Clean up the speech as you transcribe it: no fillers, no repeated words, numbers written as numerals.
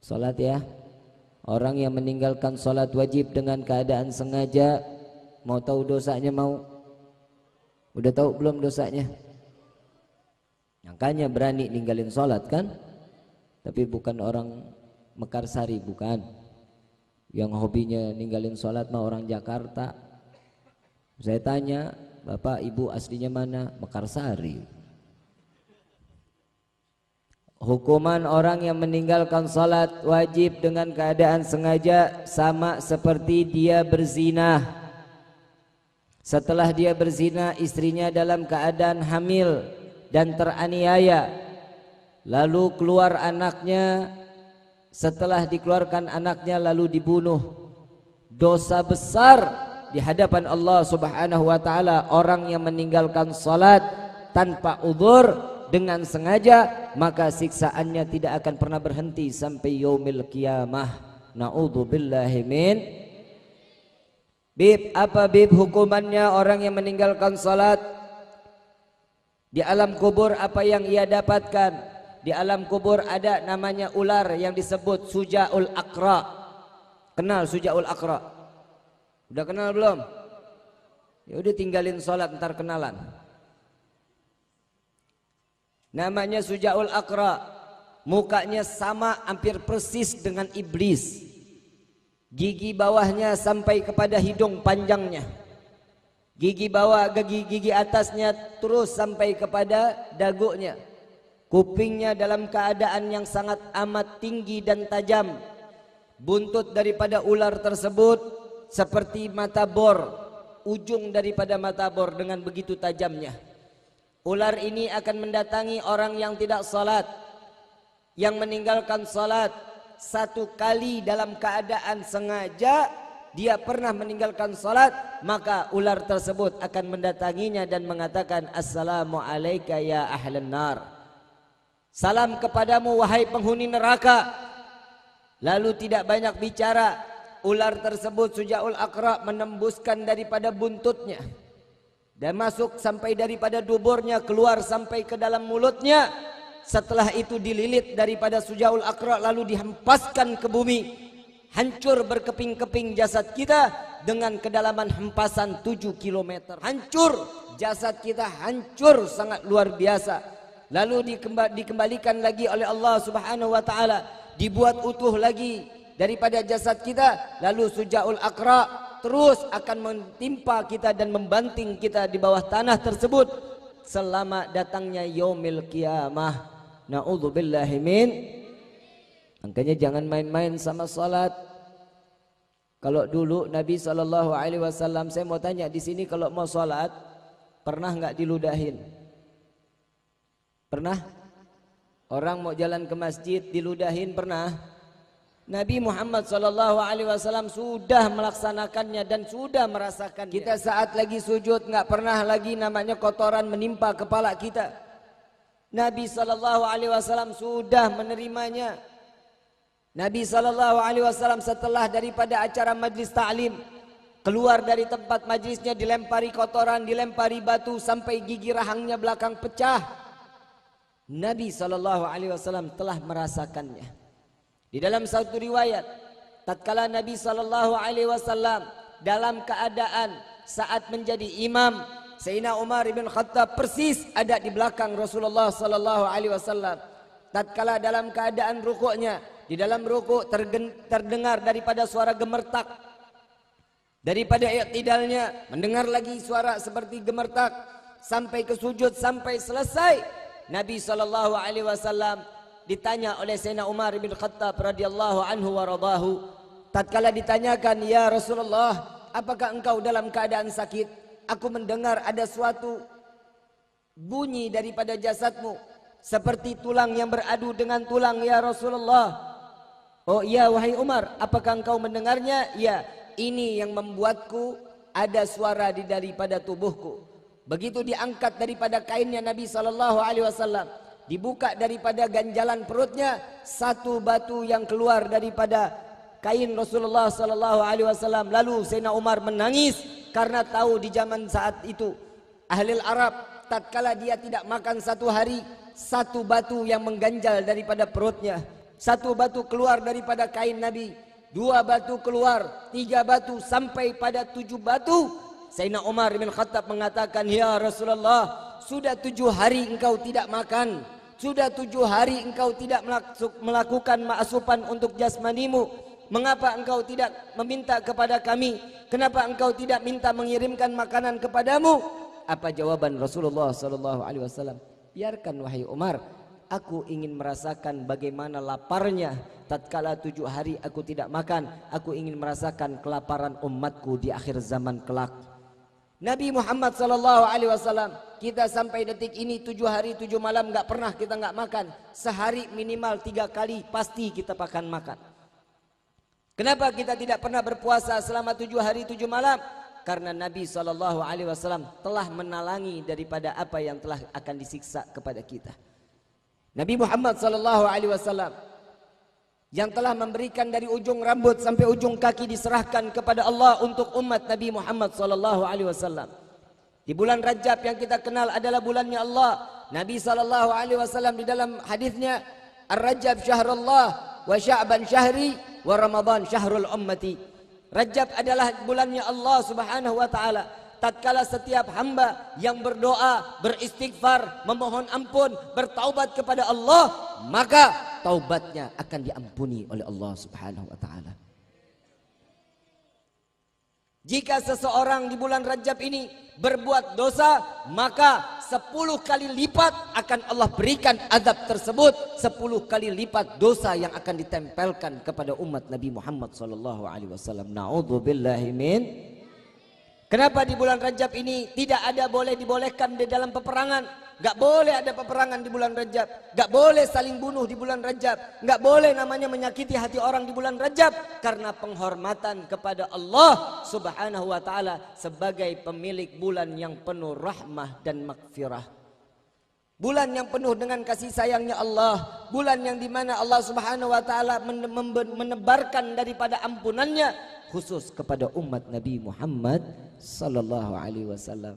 Salat ya. Orang yang meninggalkan salat wajib dengan keadaan sengaja, mau tahu dosanya mau? Udah tahu belum dosanya? Makanya berani ninggalin salat kan? Tapi bukan orang Mekarsari, bukan. Yang hobinya ninggalin salat mah orang Jakarta. Saya tanya, Bapak Ibu aslinya mana? Mekarsari. Hukuman orang yang meninggalkan salat wajib dengan keadaan sengaja sama seperti dia berzina. Setelah dia berzina, istrinya dalam keadaan hamil dan teraniaya, lalu keluar anaknya. Setelah dikeluarkan anaknya lalu dibunuh, dosa besar di hadapan Allah Subhanahu wa taala. Orang yang meninggalkan salat tanpa uzur dengan sengaja, maka siksaannya tidak akan pernah berhenti sampai yaumil qiyamah. Na'udzubillahi min. Bib, apa bib hukumannya orang yang meninggalkan salat? Di alam kubur apa yang ia dapatkan? Di alam kubur ada namanya ular yang disebut Sujaul Aqra. Kenal Sujaul Aqra? Udah kenal belum? Ya udah tinggalin salat ntar kenalan. Namanya Sujaul Aqra. Mukanya sama hampir persis dengan iblis. Gigi bawahnya sampai kepada hidung panjangnya. Gigi bawah, gigi atasnya terus sampai kepada dagunya. Kupingnya dalam keadaan yang sangat amat tinggi dan tajam. Buntut daripada ular tersebut seperti mata bor. Ujung daripada mata bor dengan begitu tajamnya. Ular ini akan mendatangi orang yang tidak salat, yang meninggalkan salat satu kali dalam keadaan sengaja. Dia pernah meninggalkan salat, maka ular tersebut akan mendatanginya dan mengatakan, Assalamu alayka ya ahlan nar. Salam kepadamu wahai penghuni neraka. Lalu tidak banyak bicara, ular tersebut Sujaul Aqra menembuskan daripada buntutnya dan masuk sampai daripada duburnya, keluar sampai ke dalam mulutnya. Setelah itu dililit daripada Sujaul Aqra lalu dihempaskan ke bumi. Hancur berkeping-keping jasad kita dengan kedalaman hempasan 7 km. Hancur, jasad kita hancur sangat luar biasa. Lalu dikembalikan lagi oleh Allah Subhanahu wa taala, dibuat utuh lagi daripada jasad kita. Lalu Sujaul Aqra terus akan mentimpa kita dan membanting kita di bawah tanah tersebut selama datangnya yaumil qiyamah. Na'udzubillahi min. Makanya jangan main-main sama salat. Kalau dulu Nabi SAW, saya mau tanya di sini, kalau mau salat pernah nggak diludahin? Pernah? Orang mau jalan ke masjid diludahin pernah? Nabi Muhammad SAW sudah melaksanakannya dan sudah merasakan. Kita saat lagi sujud nggak pernah lagi namanya kotoran menimpa kepala kita. Nabi SAW sudah menerimanya. Nabi SAW setelah daripada acara majlis ta'lim, keluar dari tempat majlisnya dilempari kotoran, dilempari batu sampai gigi rahangnya belakang pecah. Nabi SAW telah merasakannya. Di dalam satu riwayat, tatkala Nabi SAW dalam keadaan saat menjadi imam, Sayyidina Umar bin Khattab persis ada di belakang Rasulullah SAW. Tatkala dalam keadaan rukuknya, di dalam rukuk terdengar daripada suara gemertak. Daripada i'tidalnya mendengar lagi suara seperti gemertak sampai ke sujud, sampai selesai. Nabi SAW ditanya oleh Sayyidina Umar bin Khattab radhiyallahu anhu wa radahu. Tatkala ditanyakan, ya Rasulullah, apakah engkau dalam keadaan sakit? Aku mendengar ada suatu bunyi daripada jasadmu seperti tulang yang beradu dengan tulang, ya Rasulullah. Oh iya wahai Umar, apakah engkau mendengarnya? Ya, ini yang membuatku ada suara di daripada tubuhku. Begitu diangkat daripada kainnya Nabi SAW, dibuka daripada ganjalan perutnya, satu batu yang keluar daripada kain Rasulullah SAW. Lalu Sayyidina Umar menangis karena tahu di zaman saat itu ahli Arab tatkala dia tidak makan satu hari, satu batu yang mengganjal daripada perutnya Satu batu keluar daripada kain Nabi, dua batu keluar, tiga batu, sampai pada 7 batu. Sayyidina Umar bin Khattab mengatakan, ya Rasulullah, sudah 7 hari engkau tidak makan, sudah 7 hari engkau tidak melakukan ma'asupan untuk jasmanimu. Mengapa engkau tidak meminta kepada kami? Kenapa engkau tidak minta mengirimkan makanan kepadamu? Apa jawaban Rasulullah SAW? Biarkan wahai Umar, aku ingin merasakan bagaimana laparnya tatkala 7 hari aku tidak makan. Aku ingin merasakan kelaparan umatku di akhir zaman kelak. Nabi Muhammad SAW, kita sampai detik ini 7 hari 7 malam nggak pernah kita nggak makan. Sehari minimal 3 kali pasti kita makan. Kenapa kita tidak pernah berpuasa selama 7 hari 7 malam? Karena Nabi SAW telah menalangi daripada apa yang telah akan disiksa kepada kita. Nabi Muhammad SAW yang telah memberikan dari ujung rambut sampai ujung kaki diserahkan kepada Allah untuk umat Nabi Muhammad SAW. Di bulan Rajab yang kita kenal adalah bulannya Allah. Nabi SAW di dalam hadisnya, Ar-Rajab syahrullah wa Sya'ban syahri wa Ramadan syahrul ummati. Rajab adalah bulannya Allah Subhanahu wa taala. Tatkala setiap hamba yang berdoa, beristighfar, memohon ampun, bertaubat kepada Allah, maka taubatnya akan diampuni oleh Allah Subhanahu wa taala. Jika seseorang di bulan Rajab ini berbuat dosa, maka 10 kali lipat akan Allah berikan azab tersebut, 10 kali lipat dosa yang akan ditempelkan kepada umat Nabi Muhammad SAW. Na'udzubillahi min. Kenapa di bulan Rajab ini tidak ada dibolehkan di dalam peperangan? Gak boleh ada peperangan di bulan Rajab, gak boleh saling bunuh di bulan Rajab, gak boleh namanya menyakiti hati orang di bulan Rajab, karena penghormatan kepada Allah Subhanahu wa taala sebagai pemilik bulan yang penuh rahmah dan maghfirah. Bulan yang penuh dengan kasih sayangnya Allah, bulan yang dimana Allah Subhanahu wa taala menebarkan daripada ampunannya khusus kepada umat Nabi Muhammad sallallahu alaihi wasallam.